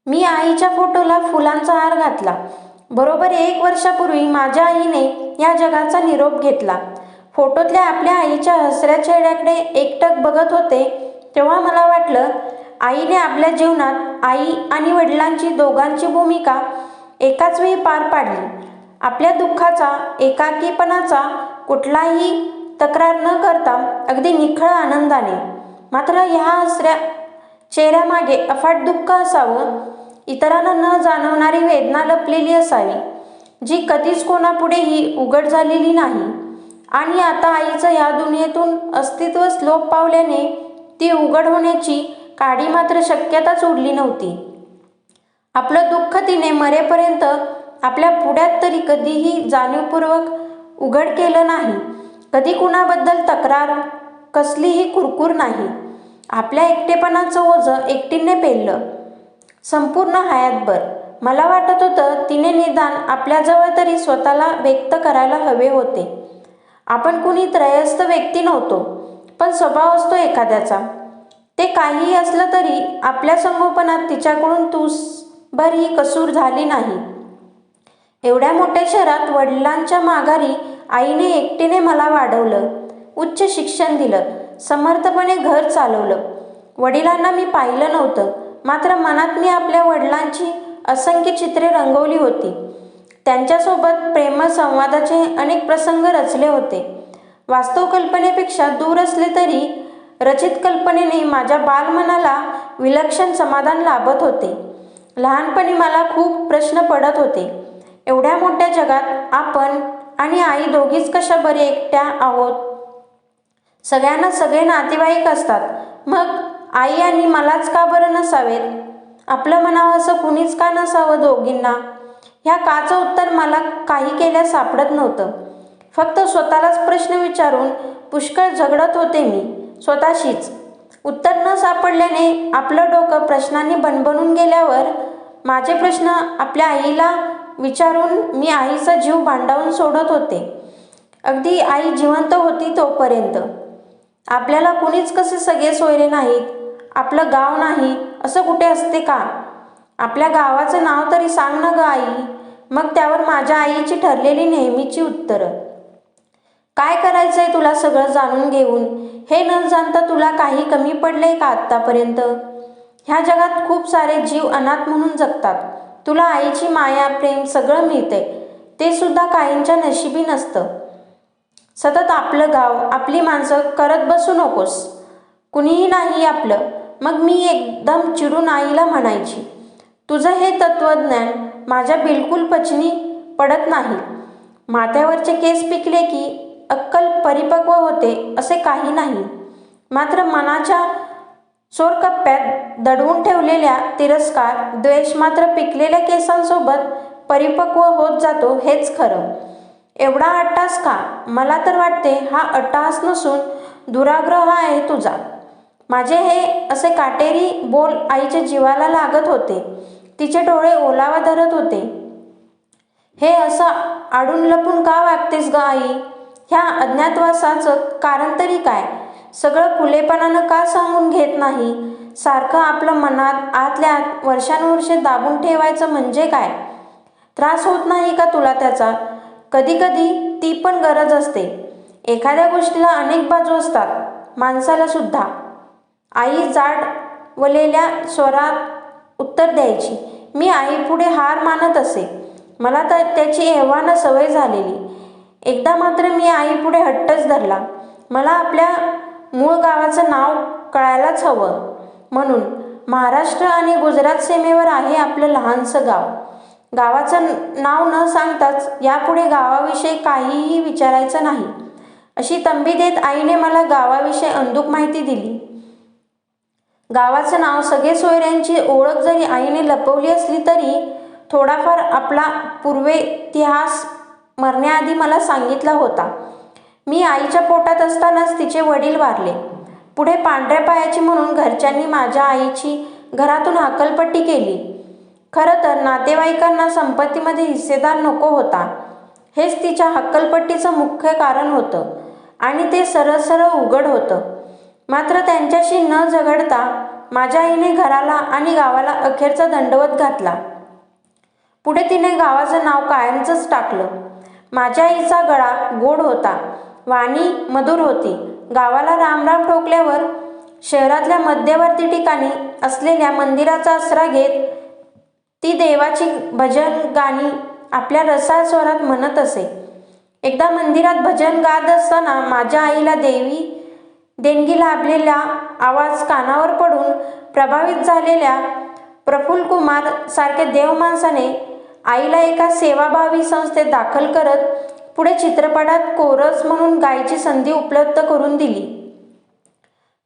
मी आईच्या फोटोला फुलांचा हार घातला. बरोबर 1 वर्षापूर्वी माझ्या आईने या जगाचा निरोप घेतला. फोटोतल्या आपल्या आईच्या हसऱ्या चेहऱ्याकडे एकटक बघत होते तेव्हा मला वाटलं, आईने आपल्या जीवनात आई आणि वडिलांची दोघांची भूमिका एकाच वेळी पार पाडली. आपल्या दुःखाचा, एकाकीपणाचा कुठलाही तक्रार न करता अगदी निखळ आनंदाने. मात्र ह्या हसऱ्या चेहऱ्यामागे अफाट दुःख असावं, इतरांना न जाणवणारी वेदना लपलेली असावी, जी कधीच कोणापुढेही उघड झालेली नाही. आणि आता आईचं या दुनियेतून अस्तित्वच लोप पावल्याने ती उघड होण्याची काडी मात्र शक्यताच उरली नव्हती. आपलं दुःख तिने मरेपर्यंत आपल्या पुढ्यात तरी कधीही जाणीवपूर्वक उघड केलं नाही. कधी कुणाबद्दल तक्रार, कसलीही कुरकुर नाही. आपल्या एकटेपणाचं ओझं एकटीने पेललं संपूर्ण हयातभर. मला वाटत होतं तिने निदान आपल्याजवळ तरी स्वतःला व्यक्त करायला हवे होते. आपण कुणी त्रयस्थ व्यक्ती नव्हतो, पण स्वभाव असतो एखाद्याचा. ते काहीही असलं तरी आपल्या संगोपनात तिच्याकडून तुसभरही कसूर झाली नाही. एवढ्या मोठ्या शहरात वडिलांच्या माघारी आईने एकटीने मला वाढवलं, उच्च शिक्षण दिलं, समर्थपणे घर चालवलं. वडिलांना मी पाहिलं नव्हतं, मात्र मनात मी आपल्या वडिलांची असंख्य चित्रे रंगवली होती. त्यांच्यासोबत प्रेमळ संवादाचे अनेक प्रसंग रचले होते. वास्तव कल्पनेपेक्षा दूर असले तरी रचित कल्पनेने माझ्या बालमनाला विलक्षण समाधान लाभत होते. लहानपणी मला खूप प्रश्न पडत होते. एवढ्या मोठ्या जगात आपण आणि आई दोघीच कशा बरे एकट्या आहोत? सगळ्यांना सगळे नातेवाईक असतात, मग आई आणि मलाच का बरं नसावेत? आपलं म्हणावं असं कुणीच का नसावं दोघींना? ह्या काचं उत्तर मला काही केल्यास सापडत नव्हतं. फक्त स्वतःलाच प्रश्न विचारून पुष्कळ झगडत होते मी स्वतःशीच. उत्तर न सापडल्याने आपलं डोकं प्रश्नांनी बनबनून गेल्यावर माझे प्रश्न आपल्या आईला विचारून मी आईचा जीव भांडावून सोडत होते, अगदी आई जिवंत होती तोपर्यंत. आपल्याला कुणीच कसे सगळे सोयरे नाहीत, आपलं गाव नाही असं कुठे असते का? आपल्या गावाचं नाव तरी सांग ना ग आई. मग त्यावर माझ्या आईची ठरलेली नेहमीची उत्तरं. काय करायचंय तुला सगळं जाणून घेऊन? हे न जाणता तुला काही कमी पडलंय का आत्तापर्यंत? ह्या जगात खूप सारे जीव अनाथ म्हणून जगतात. तुला आईची माया, प्रेम सगळं मिळतंय, ते सुद्धा काहींच्या नशिबी नसतं. सतत आपलं गाव, आपली माणसं करत बसू नकोस. कुणीही नाही आपलं. मग मी एकदम चिडून आईला म्हणायची, तुझं हे तत्वज्ञान माझ्या बिलकुल पचनी पडत नाही. माथ्यावरचे केस पिकले की अक्कल परिपक्व होते असे काही नाही. मात्र मनाच्या चोरकप्प्यात दडवून ठेवलेल्या तिरस्कार, द्वेष मात्र पिकलेल्या केसांसोबत परिपक्व होत जातो हेच खरं. एवढा अट्टास का? मला तर वाटते हा अट्टाहास नसून दुराग्रह आहे तुझा. माझे हे असे काटेरी बोल आईच्या जीवाला लागत होते. तिचे डोळे ओलावा धरत होते. हे असं आडून लपून का वागतेस ग आई? ह्या अज्ञातवासाचं कारण तरी काय? सगळं खुलेपणानं का सांगून घेत नाही? सारखं आपलं मनात आतल्या आत वर्षानुवर्षे दाबून ठेवायचं म्हणजे काय? त्रास होत नाही का तुला त्याचा? कधी कधी ती पण गरज असते. एखाद्या गोष्टीला अनेक बाजू असतात, माणसाला सुद्धा. आई जाडवलेल्या स्वरात उत्तर द्यायची. मी आईपुढे हार मानत असे. मला तर त्याची एव्हाना सवय झालेली. एकदा मात्र मी आईपुढे हट्टच धरला. मला आपल्या मूळ गावाचं नाव कळायलाच हवं म्हणून. महाराष्ट्र आणि गुजरात सीमेवर आहे आपलं लहानसं गाव. गावाचं नाव न सांगताच यापुढे गावाविषयी काहीही विचारायचं नाही अशी तंबी देत आईने मला गावाविषयी अंधुक माहिती दिली. गावाचं नाव, सगळे सोयऱ्यांची ओळख जरी आईने लपवली असली तरी थोडाफार आपला पूर्वेतिहास मरण्याआधी मला सांगितला होता. मी आईच्या पोटात असतानाच तिचे वडील वारले. पुढे पांढऱ्या पायाची म्हणून घरच्यांनी माझ्या आईची घरातून हकालपट्टी केली. खरं तर नातेवाईकांना संपत्तीमध्ये हिस्सेदार नको होता, हेच तिच्या हक्कलपट्टीचं मुख्य कारण होतं आणि ते सरळ सरळ उघड होतं. मात्र त्यांच्याशी न झगडता माझ्या आईने घराला आणि गावाला अखेरचा दंडवत घातला. पुढे तिने गावाचं नाव कायमचंच टाकलं. माझ्या आईचा गळा गोड होता, वाणी मधुर होती. गावाला रामराम ठोकल्यावर शहरातल्या मध्यवर्ती ठिकाणी असलेल्या मंदिराचा आसरा घेत ती देवाची भजन गाणी आपल्या रसाळ स्वरात म्हणत असे. एकदा मंदिरात भजन गात असताना माझ्या आईला देणगी लाभलेला आवाज कानावर पडून प्रभावित झालेल्या प्रफुल्लकुमार सारख्या देवमाणसाने आईला एका सेवाभावी संस्थेत दाखल करत पुढे चित्रपटात कोरस म्हणून गायची संधी उपलब्ध करून दिली.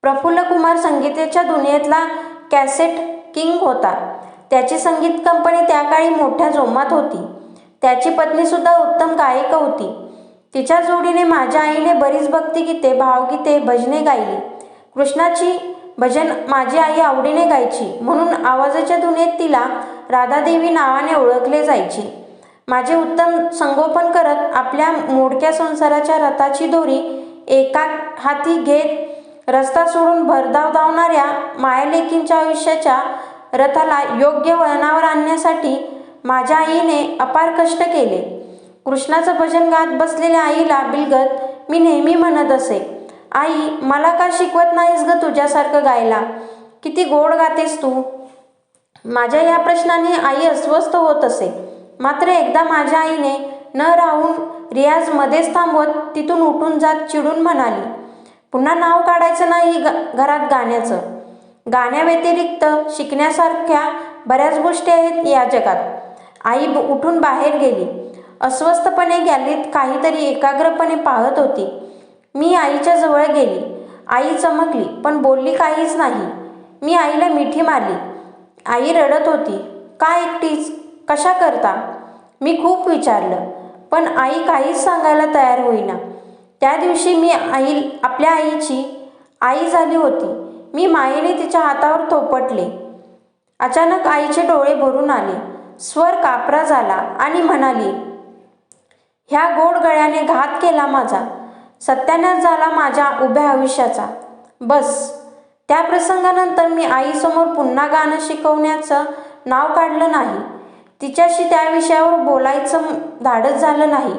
प्रफुल्लकुमार संगीताच्या दुनियेतला कॅसेट किंग होता. त्याची संगीत कंपनी त्या काळी मोठ्या जोमात होती. त्याची पत्नीसुद्धा उत्तम गायिका होती. तिच्या जोडीने माझ्या आईने बरीच भक्तिगीते, भावगीते, भजने गायली. कृष्णाची भजन माझी आई आवडीने गायची, म्हणून आवाजाच्या दुनियेत तिला राधादेवी नावाने ओळखले जायचे. माझे उत्तम संगोपन करत आपल्या मोडक्या संसाराच्या रथाची दोरी एका हाती घेत रस्ता सोडून भरधाव धावणाऱ्या मायालेकींच्या आयुष्याच्या रथाला योग्य वळणावर आणण्यासाठी माझ्या आईने अपार कष्ट केले. कृष्णाचं भजन गात बसलेल्या आईला बिलगत मी नेहमी म्हणत असे, आई, मला का शिकवत नाहीस ग तुझ्यासारखं गायला? किती गोड गातेस तू. माझ्या या प्रश्नाने आई अस्वस्थ होत असे. मात्र एकदा माझ्या आईने न राहून रियाज मध्येच थांबवत तिथून उठून जात चिडून म्हणाली, पुन्हा नाव काढायचं नाही घरात गाण्याचं. गाण्याव्यतिरिक्त शिकण्यासारख्या बऱ्याच गोष्टी आहेत या जगात. आई उठून बाहेर गेली. अस्वस्थपणे गॅलरीत काहीतरी एकाग्रपणे पाहत होती. मी आईच्या जवळ गेली. आई चमकली, पण बोलली काहीच नाही. मी आईला मिठी मारली. आई रडत होती. का एकटीच? कशा करता? मी खूप विचारलं, पण आई काहीच सांगायला तयार होईना. त्या दिवशी मी आपल्या आईची आई झाली होती. मी मायेने तिच्या हातावर थोपटले. अचानक आईचे डोळे भरून आले. स्वर कापरा झाला आणि म्हणाली, ह्या गोड गळ्याने घात केला माझा. सत्यानाश झाला माझ्या उभ्या आयुष्याचा. बस. त्या प्रसंगानंतर मी आईसमोर पुन्हा गाणं शिकवण्याचं नाव काढलं नाही. तिच्याशी त्या विषयावर बोलायचं धाडस झालं नाही.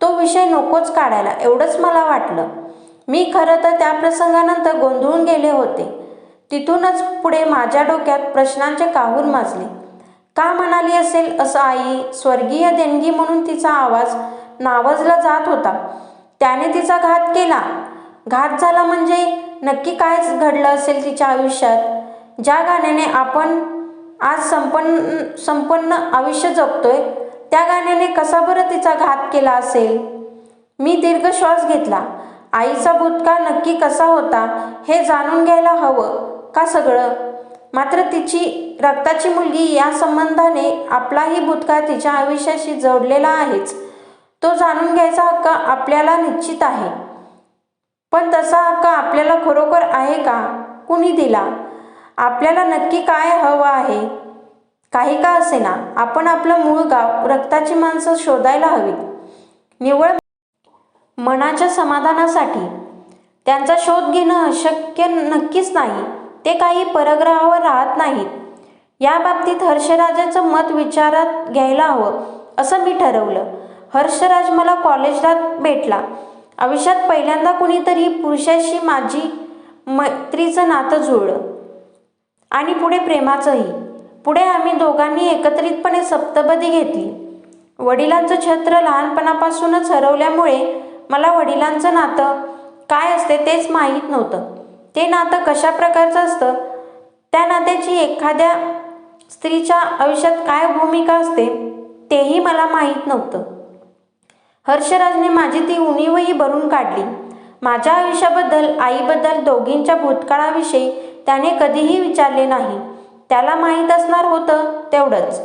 तो विषय नकोच काढायला, एवढंच मला वाटलं. मी खरं तर त्या प्रसंगानंतर गोंधळून गेले होते. तिथूनच पुढे माझ्या डोक्यात प्रश्नांचे काहूर माजले. का म्हणाली असेल असं आई? स्वर्गीय देणगी म्हणून तिचा आवाज नावाजला जात होता. त्याने तिचा घात केला. घात झाला म्हणजे नक्की काय घडलं असेल तिच्या आयुष्यात? ज्या गाण्याने आपण आज संपन्न आयुष्य जगतोय, त्या गाण्याने कसा बरं तिचा घात केला असेल? मी दीर्घ श्वास घेतला. आईचा भूतकाळ नक्की कसा होता हे जाणून घ्यायला हवं का सगळं? मात्र तिची रक्ताची मुलगी या संबंधाने आपलाही भूतकाळ तिच्या आयुष्याशी जोडलेला आहेच. तो जाणून घ्यायचा हक्क आपल्याला निश्चित आहे. पण तसा हक्क आपल्याला खरोखर आहे का? कुणी दिला? आपल्याला नक्की काय हवं आहे? काही का असेना, आपण आपलं मूळ गाव, रक्ताची माणसं शोधायला हवीत. निव्वळ मनाच्या समाधानासाठी त्यांचा शोध घेणं अशक्य नक्कीच नाही. ते काही परग्रहावर राहत नाहीत. या बाबतीत हर्षराजाचं मत विचारात घ्यायला हवं असं मी ठरवलं. हर्षराज मला कॉलेजात भेटला. आयुष्यात पहिल्यांदा कुणीतरी पुरुषाशी माझी मैत्रीचं नातं जुळलं आणि पुढे प्रेमाचंही. पुढे आम्ही दोघांनी एकत्रितपणे सप्तपदी घेतली. वडिलांचं छत्र लहानपणापासूनच हरवल्यामुळे मला वडिलांचं नातं काय असते तेच माहीत नव्हतं. ते नातं कशा प्रकारचं असतं, त्या नात्याची एखाद्या स्त्रीच्या आयुष्यात काय भूमिका असते तेही मला माहीत नव्हतं. हर्षराजने माझी ती उणीवही भरून काढली. माझ्या आयुष्याबद्दल, आईबद्दल, दोघींच्या भूतकाळाविषयी त्याने कधीही विचारले नाही. त्याला माहीत असणार होतं तेवढंच.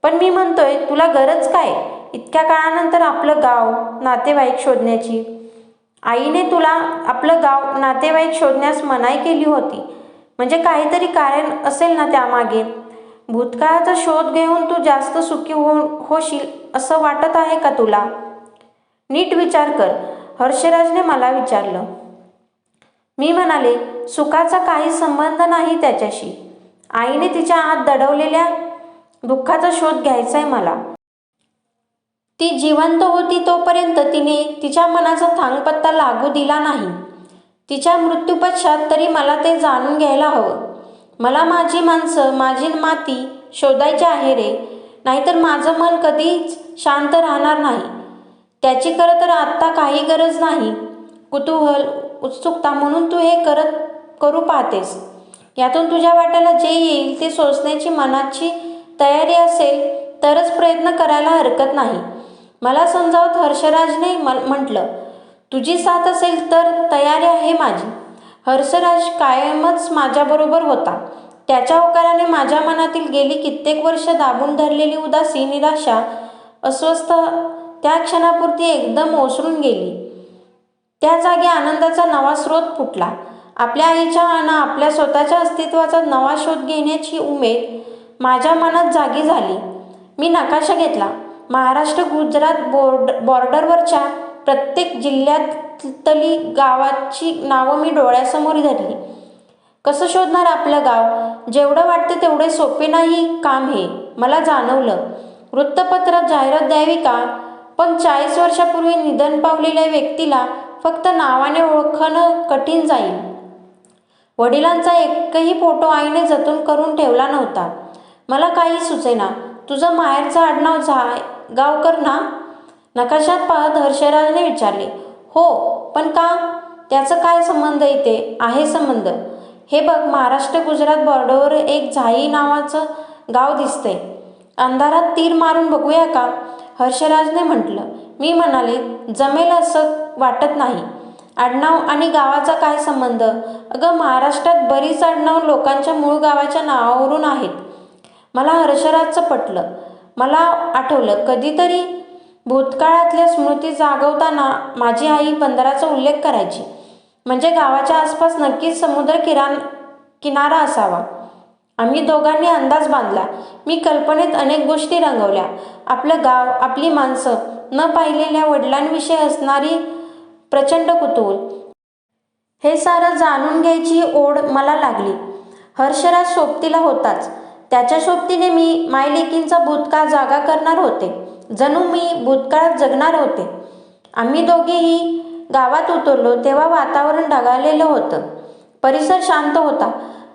पण मी म्हणतोय, तुला गरज काय इतक्या काळानंतर आपलं गाव, नातेवाईक शोधण्याची? आईने तुला आपलं गाव, नातेवाईक शोधण्यास मनाई केली होती म्हणजे काहीतरी कारण असेल ना त्यामागे. भूतकाळाचा शोध घेऊन तू जास्त सुखी होशील असं वाटत आहे का तुला? नीट विचार कर, हर्षराजने मला विचारलं. मी म्हणाले, सुखाचा काही संबंध नाही त्याच्याशी. आईने तिच्या आत दडवलेल्या दुःखाचा शोध घ्यायचाय मला. ती जिवंत होती तोपर्यंत तिने तिच्या मनाचा थांगपत्ता लागू दिला नाही. तिच्या मृत्यूपश्चात तरी मला ते जाणून घ्यायला हवं. मला माझी माणसं, माझी माती शोधायची आहे रे, नाहीतर माझं मन कधीच शांत राहणार नाही. त्याची खरं तर आत्ता काही गरज नाही. कुतूहल, उत्सुकता म्हणून तू हे करू पाहतेस. यातून तुझ्या वाट्याला जे येईल ते सोसण्याची मनाची तयारी असेल तरच प्रयत्न करायला हरकत नाही. मला समजावत हर्षराजने म्हटलं, तुझी साथ असेल तर तयारी आहे माझी. हर्षराज कायमच माझ्याबरोबर होता. त्याच्या होकाराने माझ्या मनातील गेली कित्येक वर्ष दाबून धरलेली उदासी, निराशा, अस्वस्थ त्या क्षणापुरती एकदम ओसरून गेली. त्या जागी आनंदाचा नवा स्रोत फुटला. आपल्या आईच्या आणि आपल्या स्वतःच्या अस्तित्वाचा नवा शोध घेण्याची उमेद माझ्या मनात जागी झाली. मी नकाशा घेतला. महाराष्ट्र गुजरात बॉर्डरवरच्या प्रत्येक जिल्ह्यातली गावाची नावं मी डोळ्यासमोर धरली. कसं शोधणार आपलं गाव? जेवढं वाटतं तेवढे सोपे नाही काम हे, मला जाणवलं. वृत्तपत्रात जाहिरात द्यावी का? पण 40 वर्षापूर्वी निधन पावलेल्या व्यक्तीला फक्त नावाने ओळखणं कठीण जाईल. वडिलांचा एकही फोटो आईने जतन करून ठेवला नव्हता. मला काही सुचेना. तुझं माहेरचं आडनाव जायगावकर ना? नकाशात पाहत हर्षराजने विचारले. हो, पण का? त्याचं काय संबंध इथे? आहे संबंध. हे बघ, महाराष्ट्र गुजरात बॉर्डरवर एक झाई नावाचं गाव दिसतंय. अंधारात तीर मारून बघूया का? हर्षराजने म्हटलं. मी म्हणाले, जमेल असं वाटत नाही. आडनाव आणि गावाचा काय संबंध? अगं, महाराष्ट्रात बरीच आडनाव लोकांच्या मूळ गावाच्या नावावरून आहेत. मला हर्षराजचं पटलं. मला आठवलं, कधीतरी भूतकाळातल्या स्मृती जागवताना माझी आई बंदराचा उल्लेख करायची. म्हणजे गावाच्या आसपास नक्कीच समुद्र किनारा असावा. आम्ही दोघांनी अंदाज बांधला. मी कल्पनेत अनेक गोष्टी रंगवल्या. आपलं गाव, आपली माणसं, न पाहिलेल्या वडिलांविषयी असणारी प्रचंड कुतूहल, हे सारं जाणून घ्यायची ओढ मला लागली. हर्षराज सोबतीला होताच. त्याच्या सोबतीने मी मायलेकींचा भूतकाळ जागा करणार होते. जणू मी भूतकाळात जगणार होते. आम्ही दोघेही गावात उतरलो तेव्हा वातावरण ढगाळलेलं होतं. परिसर शांत होता.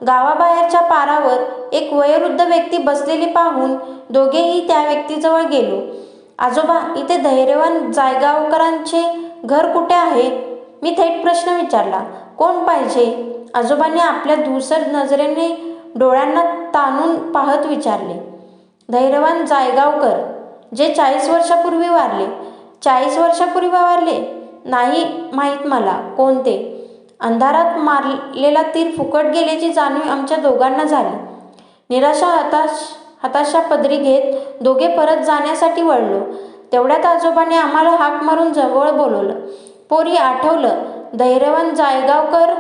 गावाबाहेरच्या पारावर एक वयोवृद्ध व्यक्ती बसलेली पाहून दोघेही त्या व्यक्तीजवळ गेलो. आजोबा, इथे धैर्यवान जायगावकरांचे घर कुठे आहे? मी थेट प्रश्न विचारला. कोण पाहिजे? आजोबांनी आपल्या धूसर नजरेने डोळ्यांना ताणून पाहत विचारले. धैर्यवान जायगावकर, जे 40 वर्षापूर्वी वारले. 40 वर्षापूर्वी वारले? नाही माहीत मला कोणते. अंधारात मारलेला तीर फुकट गेल्याची जाणीव आमच्या दोघांना झाली. निराशा, हताशा पदरी घेत दोघे परत जाण्यासाठी वळलो. तेवढ्यात आजोबांनी आम्हाला हाक मारून जवळ बोलवलं. पोरी, आठवलं, धैर्यवान जायगावकर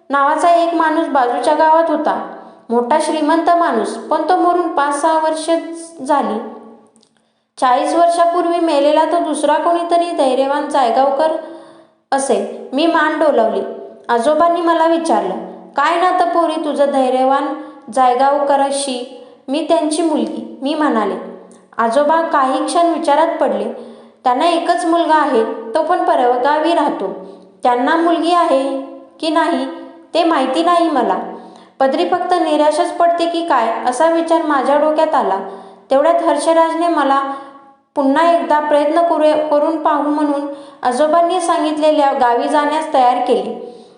नावाचा एक माणूस बाजूच्या गावात होता. मोठा श्रीमंत माणूस, पण तो मरून 5-6 वर्ष झाली. 40 वर्षापूर्वी मेलेला तो दुसरा कोणीतरी धैर्यवान जायगावकर असेल. मी मान डोलावली. आजोबांनी मला विचारलं, काय नातं पोरी तुझं धैर्यवान जायगावकराशी? मी त्यांची मुलगी, मी म्हणाले. आजोबा काही क्षण विचारात पडले. त्यांना एकच मुलगा आहे, तो पण परगावी राहतो. त्यांना मुलगी आहे की नाही ते माहिती नाही मला. पदरी फक्त निराशाच पडते की काय असा विचार माझ्या डोक्यात आला. तेवढ्यात हर्षराजने मला पुन्हा एकदा प्रयत्न करून पाहू म्हणून आजोबांनी सांगितलेल्या गावी जाण्यास तयार केले.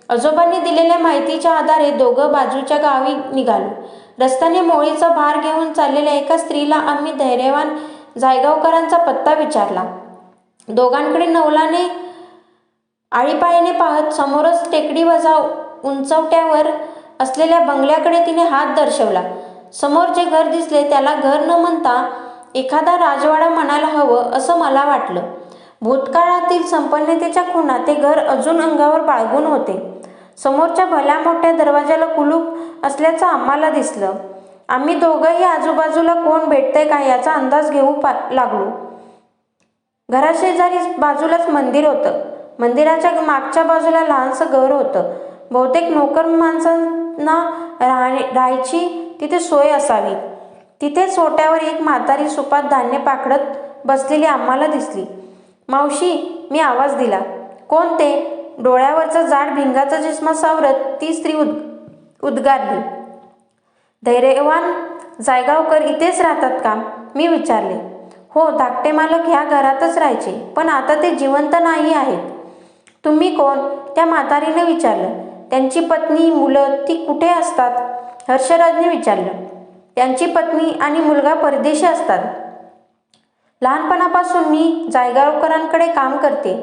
आजोबांनी दिलेल्या माहितीच्या आधारे दोघं बाजूच्या गावी निघालो. रस्त्याने मोळीचा भार घेऊन चाललेल्या एका स्त्रीला आम्ही धैर्यवान जायगावकरांचा पत्ता विचारला. दोघांकडे नवलाने आळीपाळीने पाहत समोरच टेकडीवजा उंचवट्यावर असलेल्या बंगल्याकडे तिने हात दर्शवला. समोर जे घर दिसले त्याला घर न म्हणता एखादा राजवाडा म्हणायला हवं असं मला वाटलं. भूतकाळातील संपन्नतेच्या खुणा ते घर अजून अंगावर बाळगून होते. समोरच्या भल्या मोठ्या दरवाजाला कुलूप असल्याचं आम्हाला दिसलं. आम्ही दोघंही आजूबाजूला कोण भेटतंय का याचा अंदाज घेऊ लागलो. घराशेजारी बाजूलाच मंदिर होतं. मंदिराच्या मागच्या बाजूला लहानसं घर होतं. बहुतेक नोकर माणसांना राहायची तिथे सोय असावी. तिथेच ओट्यावर एक म्हातारी सुपात धान्य पाखडत बसलेली आम्हाला दिसली. मावशी, मी आवाज दिला. कोण ते? डोळ्यावरचा जाड भिंगाचा चष्मा सावरत ती स्त्री उद्गारली. धैर्यवान जायगावकर इथेच राहतात का? मी विचारले. हो, धाकटे मालक ह्या घरातच राहायचे, पण आता ते जिवंत नाही आहेत. तुम्ही कोण? त्या म्हातारीने विचारलं. त्यांची पत्नी, मुलं ती कुठे असतात? हर्षराजने विचारलं. त्यांची पत्नी आणि मुलगा परदेशी असतात. लहानपणापासून मी जायगावकरांकडे काम करते.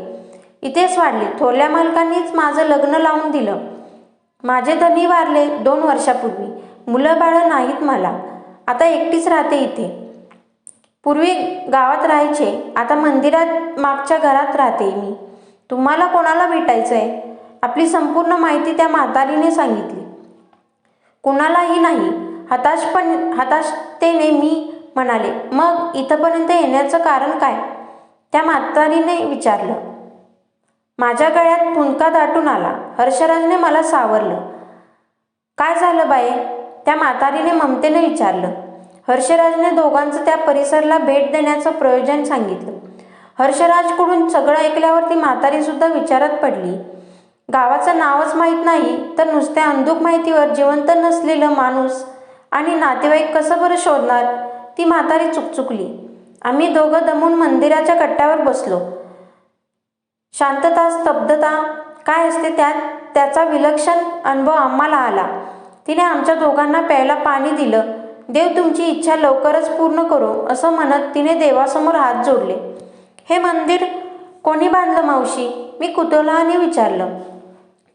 इथेच वाढले. थोरल्या मालकांनीच माझं लग्न लावून दिलं. माझे धनी वारले 2 वर्षापूर्वी. मुलं बाळं नाहीत मला. आता एकटीच राहते इथे. पूर्वी गावात राहायचे, आता मंदिरात मागच्या घरात राहते मी. तुम्हाला कोणाला भेटायचं आहे? आपली संपूर्ण माहिती त्या म्हातारीने सांगितली. कुणालाही नाही. हताशतेने मी म्हणाले. मग इथपर्यंत येण्याचं कारण काय? त्या म्हातारीने विचारलं. माझ्या गळ्यात फुंका दाटून आला. हर्षराजने मला सावरलं. काय झालं बाये? त्या म्हातारीने ममतेने विचारलं. हर्षराजने दोघांचं त्या परिसराला भेट देण्याचं प्रयोजन सांगितलं. हर्षराजकडून सगळं ऐकल्यावर ती म्हातारीसुद्धा विचारात पडली. गावाचं नावच माहीत नाही तर नुसत्या अंधुक माहितीवर जिवंत नसलेलं माणूस आणि नातेवाईक कसं बरं शोधणार? ती म्हातारी चुकचुकली. आम्ही दोघं दमून मंदिराच्या कट्ट्यावर बसलो. शांतता, स्तब्धता काय असते त्याचा विलक्षण अनुभव आम्हाला आला. तिने आमच्या दोघांना प्यायला पाणी दिलं. देव तुमची इच्छा लवकरच पूर्ण करो असं म्हणत तिने देवासमोर हात जोडले. हे मंदिर कोणी बांधलं मावशी? मी कुतूहलाने विचारलं.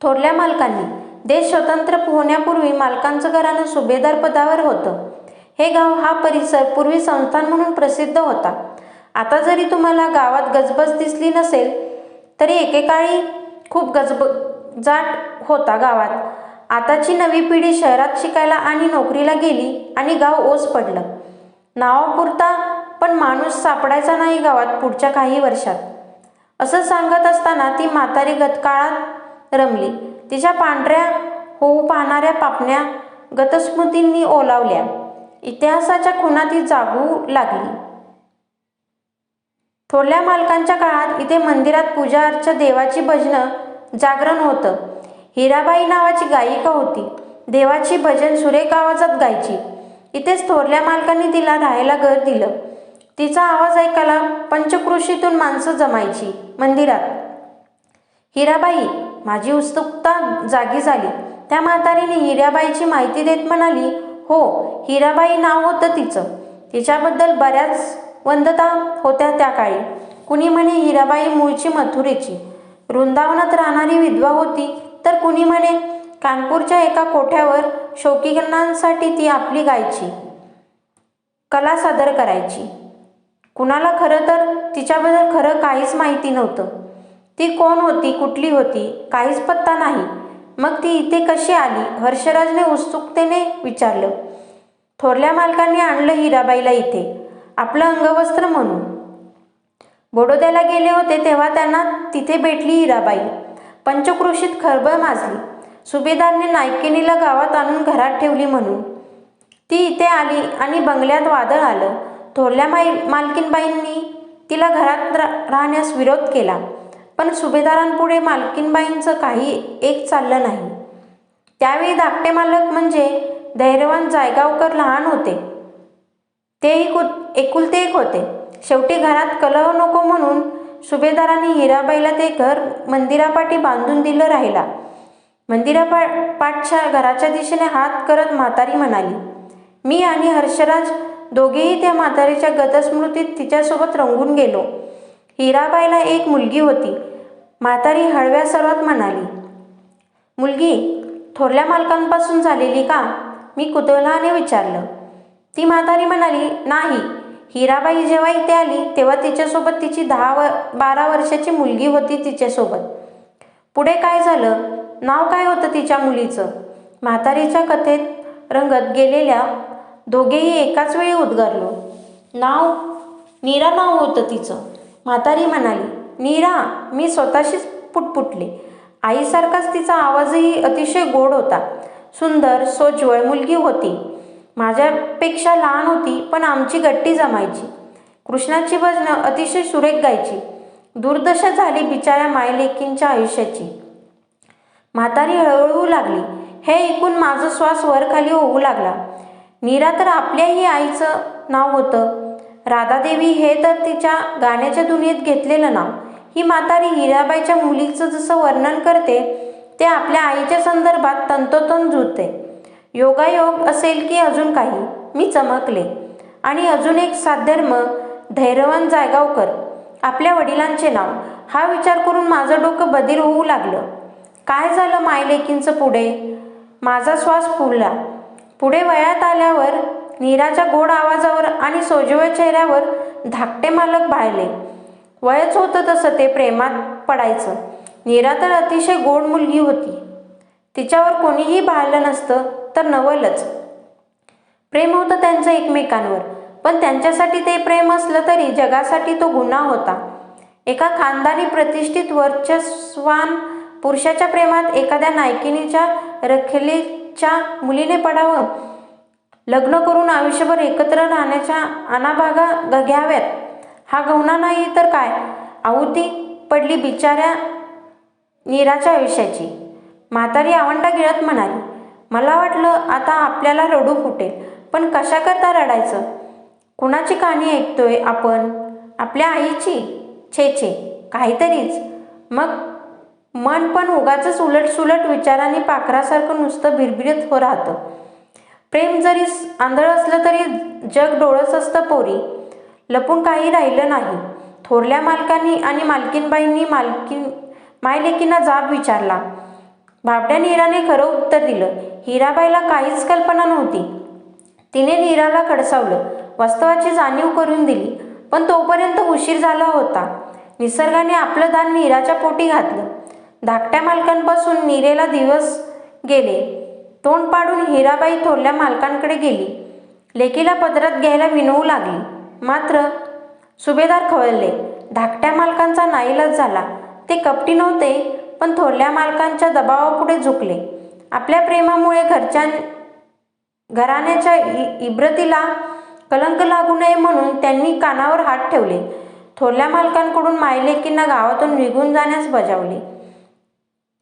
थोरल्या मालकांनी. देश स्वतंत्र होण्यापूर्वी मालकांचं घराणं सुभेदार पदावर होतं. हे गाव, हा परिसर पूर्वी संस्थान म्हणून प्रसिद्ध होता. आता जरी तुम्हाला गावात गजबज दिसली नसेल तरी एकेकाळी खूप गजबजाट होता गावात. आताची नवी पिढी शहरात शिकायला आणि नोकरीला गेली आणि गाव ओस पडलं. नावापुरता पण माणूस सापडायचा नाही गावात पुढच्या काही वर्षात. असं सांगत असताना ती म्हातारी गतकाळात रमली. तिच्या पांढऱ्या होऊ पाहणाऱ्या पापण्या गतस्मृतींनी ओलावल्या. इतिहासाच्या खुणा ती जागू लागली. थोरल्या मालकांच्या काळात इथे मंदिरात पूजा अर्चा, देवाची भजनं, जागरण होतं. हिराबाई नावाची गायिका होती. देवाची भजन सुरेख आवाजात गायची. इथेच थोरल्या मालकांनी तिला राहायला घर दिलं. तिचा आवाज ऐकायला पंचक्रोशीतून माणसं जमायची मंदिरात. हिराबाई, माझी उत्सुकता जागी झाली. त्या म्हातारीने हिराबाईची माहिती देत म्हणाली. हो, हिराबाई नाव होतं तिचं. तिच्याबद्दल बऱ्याच वदंता होत्या त्या काळी. कुणी म्हणे हिराबाई मूळची मथुरेची, वृंदावनात राहणारी विधवा होती, तर कुणी म्हणे कानपूरच्या एका कोठ्यावर शौकीनांसाठी ती आपली गायची कला सादर करायची. कुणाला खरं तर तिच्याबद्दल खरं काहीच माहिती नव्हतं. ती कोण होती, कुठली होती, काहीच पत्ता नाही. मग ती इथे कशी आली? हर्षराजने उत्सुकतेने विचारलं. थोरल्या मालकांनी आणलं हिराबाईला इथे, आपलं अंगवस्त्र म्हणून. बडोद्याला गेले होते तेव्हा त्यांना तिथे भेटली हिराबाई. पंचक्रोशीत खळबळ माजली. सुभेदारने नायकिनीला गावात आणून घरात ठेवली म्हणून. ती इथे आली आणि बंगल्यात वादळ आलं. थोरल्या मालकीनबाईंनी तिला घरात राहण्यास विरोध केला, पण सुभेदारांपुढे मालकीनबाईंचं काही एक चाललं नाही. त्यावेळी धाकटे मालक म्हणजे धैर्यवान जायगावकर लहान होते. तेही एकुलते एक होते. शेवटी घरात कलह नको म्हणून सुभेदारांनी हिराबाईला ते घर मंदिरापाठी बांधून दिलं राहिला. मंदिरापाठच्या घराच्या दिशेने हात करत म्हातारी म्हणाली. मी आणि हर्षराज दोघेही त्या म्हातारीच्या गतस्मृतीत तिच्यासोबत रंगून गेलो. हिराबाईला एक मुलगी होती. म्हातारी हळव्या स्वरात म्हणाली. मुलगी थोरल्या मालकांपासून झालेली का? मी कुतूहलाने विचारलं. ती म्हातारी म्हणाली, नाही. हिराबाई जेव्हा इथे आली तेव्हा तिच्यासोबत तिची 10-12 वर्षाची मुलगी होती तिच्यासोबत. पुढे काय झालं? नाव काय होतं तिच्या मुलीचं? म्हातारीच्या कथेत रंगत गेलेल्या दोघेही एकाच वेळी उद्गारलो. नीरा नाव होतं तिचं. म्हातारी म्हणाली. नीरा? मी स्वतःशीच पुटपुटले. आईसारखाच तिचा आवाजही अतिशय गोड होता. सुंदर सोज्वळ मुलगी होती. माझ्यापेक्षा लहान होती, पण आमची गट्टी जमायची. कृष्णाची भजनं अतिशय सुरेख गायची. दुर्दशा झाली बिचाऱ्या मायलेकींच्या आयुष्याची. म्हातारी हळूहळू लागली. हे ऐकून माझा श्वास वरखाली होऊ लागला. नीरा तर आपल्याही आईचं नाव होतं. राधादेवी हे तर तिच्या गाण्याच्या दुनियेत घेतलेलं नाव. ही म्हातारी हिराबाईच्या मुलीचं जसं वर्णन करते ते आपल्या आईच्या संदर्भात तंतोतंत जुळते. योगायोग असेल की अजून काही. मी चमकले. आणि अजून एक साधर्म, धैर्यवान जायगावकर, आपल्या वडिलांचे नाव. हा विचार करून माझं डोकं बधीर होऊ लागलं. काय झालं मायलेकींचं पुढे? माझा श्वास फुलला. पुढे वयात आल्यावर नीराच्या गोड आवाजावर आणि सोज्वळ चेहऱ्यावर धाकटे मालक भाळले. वयच होतं तसं ते प्रेमात पडायचं. नीरा तर अतिशय गोड मुलगी होती. तिच्यावर कोणीही भाळलं नसतं तर नवलच. प्रेम होतं त्यांचं एकमेकांवर, पण त्यांच्यासाठी ते प्रेम असलं तरी जगासाठी तो गुन्हा होता. एका खानदानी प्रतिष्ठित वर्चस्वान पुरुषाच्या प्रेमात एखाद्या नायकिनीच्या रखेलीच्या मुलीने पडावं, लग्न करून आयुष्यभर एकत्र राहण्याच्या अनाभागा घ्याव्यात, हा गुन्हा नाही तर काय? आहुती पडली बिचाऱ्या नीराच्या आयुष्याची. म्हातारी आवंडा गिळत म्हणाली, मला वाटलं आता आपल्याला रडू फुटेल, पण कशाकरता रडायचं? कुणाची कहाणी ऐकतोय आपण? आपल्या आईची? छे छे, काहीतरीच. मग मन पण उगाचच उलटसुलट विचारांनी पाखरासारखं नुसतं बिरबिरत हो राहतं. प्रेम जरी आंधळ असलं तरी जग डोळस असतं पोरी. लपून काही राहिलं नाही. थोरल्या मालकांनी आणि मालकीनबाईंनी मायलेकींना जाब विचारला. बाबड्या नीराने खरं उत्तर दिलं. हिराबाईला काहीच कल्पना नव्हती. तिने नीराला खडसावलं, वास्तवाची जाणीव करून दिली, पण तोपर्यंत उशीर झाला होता. निसर्गाने आपलं दान नीराच्या पोटी घातलं. धाकट्या मालकांपासून नीरेला दिवस गेले. तोंड पाडून हिराबाई थोरल्या मालकांकडे गेली. लेकीला पदरात घ्यायला विनवू लागली. मात्र सुभेदार खवळले. धाकट्या मालकांचा नाईलाज झाला. ते कपटी नव्हते, पण थोरल्या मालकांच्या दबावापुढे झुकले. आपल्या प्रेमामुळे घराण्याच्या इब्रतीला कलंक लागू नये म्हणून त्यांनी कानावर हात ठेवले. थोरल्या मालकांकडून मायलेकींना गावातून निघून जाण्यास बजावले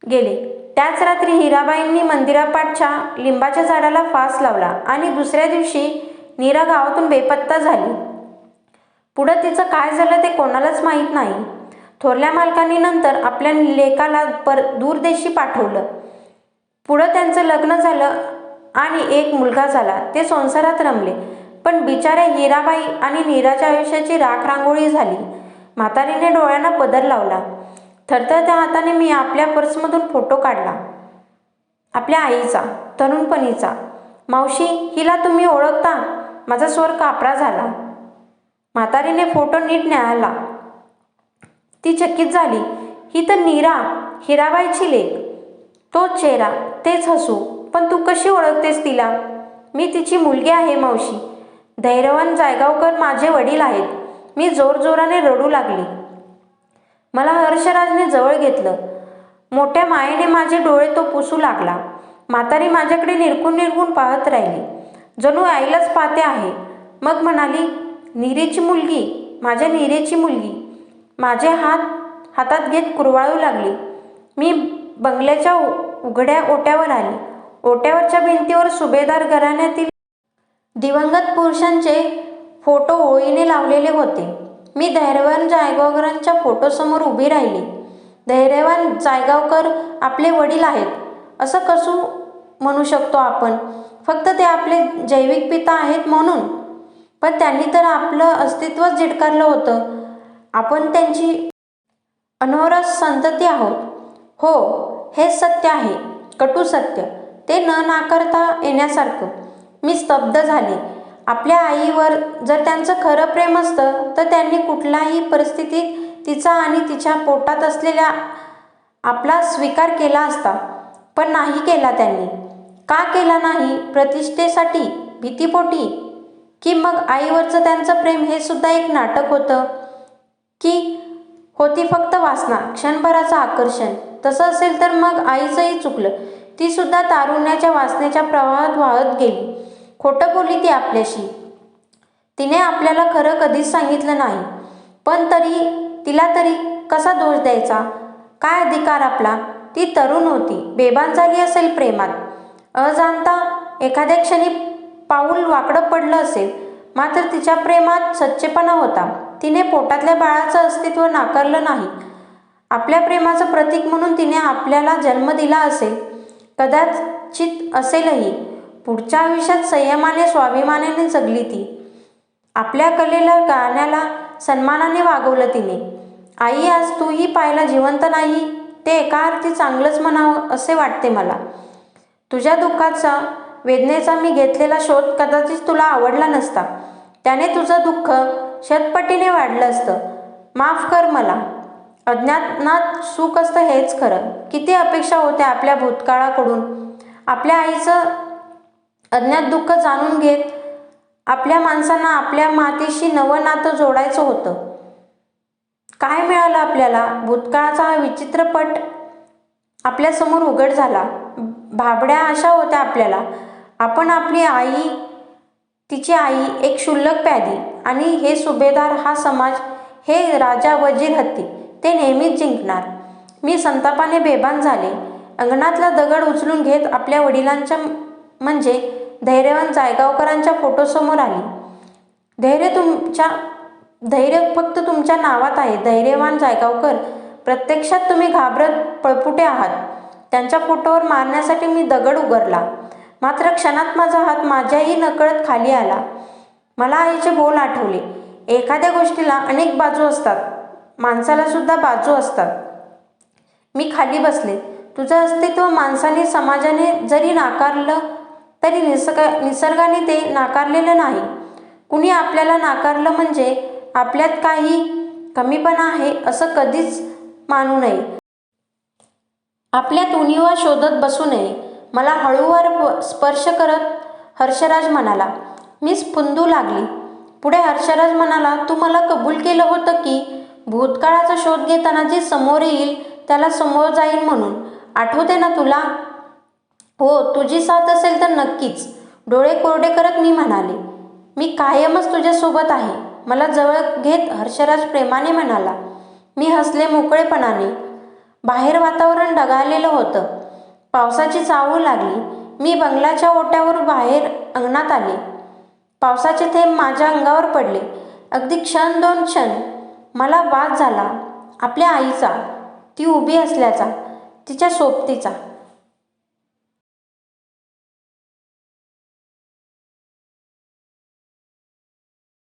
गेले. त्याच रात्री हिराबाईंनी मंदिरापाठच्या लिंबाच्या झाडाला फास लावला आणि दुसऱ्या दिवशी नीरा गावातून बेपत्ता झाली. पुढं तिचं काय झालं ते कोणालाच माहीत नाही. थोरल्या मालकांनी नंतर आपल्या लेकाला दूरदेशी पाठवलं. पुढं त्यांचं लग्न झालं आणि एक मुलगा झाला. ते संसारात रमले. पण बिचाऱ्या हिराबाई आणि नीराच्या आयुष्याची राखरांगोळी झाली. म्हातारीने डोळ्यांना पदर लावला. थरथरत्या हाताने मी आपल्या पर्समधून फोटो काढला. आपल्या आईचा, तरुणपणीचा. मावशी, हिला तुम्ही ओळखता? माझा स्वर कापरा झाला. म्हातारीने फोटो नीट न्यायला. ती चकित झाली. ही तर नीरा, हिराबाईची लेक. तोच चेहरा, तेच हसू. पण तू कशी ओळखतेस तिला? मी तिची मुलगी आहे मावशी. धैर्यवान जायगावकर माझे वडील आहेत. मी जोरजोराने रडू लागली. मला हर्षराजने जवळ घेतलं. मोठ्या मायेने माझे डोळे तो पुसू लागला. म्हातारी माझ्याकडे निरखून निरखून पाहत राहिली, जणू आईलाच पाहते आहे. मग म्हणाली, नीरेची मुलगी, माझ्या नीरेची मुलगी. माझे हातात घेत कुरवाळू लागली. मी बंगल्याच्या उघड्या ओट्यावर आली. ओट्यावरच्या भिंतीवर सुभेदार घराण्यातील दिवंगत पुरुषांचे फोटो ओळीने लावलेले होते. मी धैर्यवान जायगावकरांच्या फोटोसमोर उभी राहिली. धैर्यवान जायगावकर आपले वडील आहेत असं कसं म्हणू शकतो आपण? फक्त ते आपले जैविक पिता आहेत म्हणून. पण त्यांनी तर आपलं अस्तित्वच झिडकारलं होतं. आपण त्यांची अनोरस संतती आहोत. हो, हेच सत्य आहे, कटू सत्य. ते न नाकारता येण्यासारखं. मी स्तब्ध झाले. आपल्या आईवर जर त्यांचं खरं प्रेम असतं तर त्यांनी कुठल्याही परिस्थितीत तिचा आणि तिच्या पोटात असलेल्या आपला स्वीकार केला असता. पण नाही केला त्यांनी. का केला नाही? प्रतिष्ठेसाठी? भीतीपोटी? की मग आईवरचं त्यांचं प्रेम हे सुद्धा एक नाटक होतं? की होती फक्त वासना, क्षणभराचं आकर्षण? तसं असेल तर मग आईचंही चुकलं. ती सुद्धा तारुण्याच्या वासनेच्या प्रवाहात वाहत गेली. खोटं बोलली ती आपल्याशी. तिने आपल्याला खरं कधीच सांगितलं नाही. पण तिला तरी कसा दोष द्यायचा? काय अधिकार आपला? ती तरुण होती, बेभान झाली असेल प्रेमात. अजाणता एखाद्या क्षणी पाऊल वाकडं पडलं असेल. मात्र तिच्या प्रेमात सच्चेपणा होता. तिने पोटातल्या बाळाचं अस्तित्व नाकारलं नाही. आपल्या प्रेमाचं प्रतीक म्हणून तिने आपल्याला जन्म दिला असेल, कदाचित असेलही. पुढच्या आयुष्यात संयमाने, स्वाभिमानाने जगली ती. आपल्या कलेला, गाण्याला सन्मानाने वागवलं तिने. आई, आज तूही पाहायला जिवंत नाही, ते एका अर्थी चांगलंच म्हणावं असे वाटते मला. तुझ्या दुःखाचा, वेदनेचा मी घेतलेला शोध कदाचित तुला आवडला नसता. त्याने तुझं दुःख शतपटीने वाढलं असतं. माफ कर मला. अज्ञानात सुख असतं हेच खरं. किती अपेक्षा होत्या आपल्या भूतकाळाकडून. आपल्या आईचं अज्ञात दुःख जाणून घेत आपल्या माणसांना आपल्या मातीशी नवं नातं जोडायचं होतं. काय मिळालं आपल्याला? भूतकाळाचा हा विचित्रपट आपल्यासमोर उघड झाला. भाबड्या आशा होत्या आपल्याला. आपण, आपली आई, तिची आई, एक क्षुल्लक प्यादी आणि हे सुभेदार, हा समाज, हे राजा वजीर हत्ती, ते नेहमीच जिंकणार. मी संतापाने बेभान झाले. अंगणातला दगड उचलून घेत आपल्या वडिलांच्या, म्हणजे धैर्यवान जायगावकरांच्या फोटोसमोर आली. धैर्य फक्त तुमच्या नावात आहे, धैर्यवान जायगावकर. प्रत्यक्षात तुम्ही घाबरत पळपुटे आहात. त्यांच्या फोटोवर मारण्यासाठी मी दगड उगारला. मात्र क्षणात माझा हात माझ्याही नकळत खाली आला. मला आईचे बोल आठवले. एखाद्या गोष्टीला अनेक बाजू असतात, माणसाला सुद्धा बाजू असतात. मी खाली बसले. तुझं अस्तित्व माणसाने, समाजाने जरी नाकारलं तरी निसर्गाने ते नाकारलेलं नाही. कुणी आपल्याला नाकारलं म्हणजे आपल्यात काही कमीपणा आहे असं कधीच मानू नये. आपल्यात उणिवा शोधत बसू नये. मला हळूवार स्पर्श करत हर्षराज म्हणाला. मी स्फुंदू लागली. पुढे हर्षराज म्हणाला, तू मला कबूल केलं होतं की भूतकाळाचा शोध घेताना जे समोर येईल त्याला समोर जाईल म्हणून. आठवते ना तुला? हो, तुझी साथ असेल तर नक्कीच. डोळे कोरडे करत मी म्हणाले. मी कायमच तुझ्यासोबत आहे. मला जवळ घेत हर्षराज प्रेमाने म्हणाला. मी हसले मोकळेपणाने. बाहेर वातावरण ढगाळलेलं होतं. पावसाची चाहूल लागली. मी बंगलाच्या ओट्यावर बाहेर अंगणात आले. पावसाचे थेंब माझ्या अंगावर पडले. अगदी क्षण, 2 क्षण. मला वास झाला आपल्या आईचा, ती उभी असल्याचा, तिच्या सोबतीचा.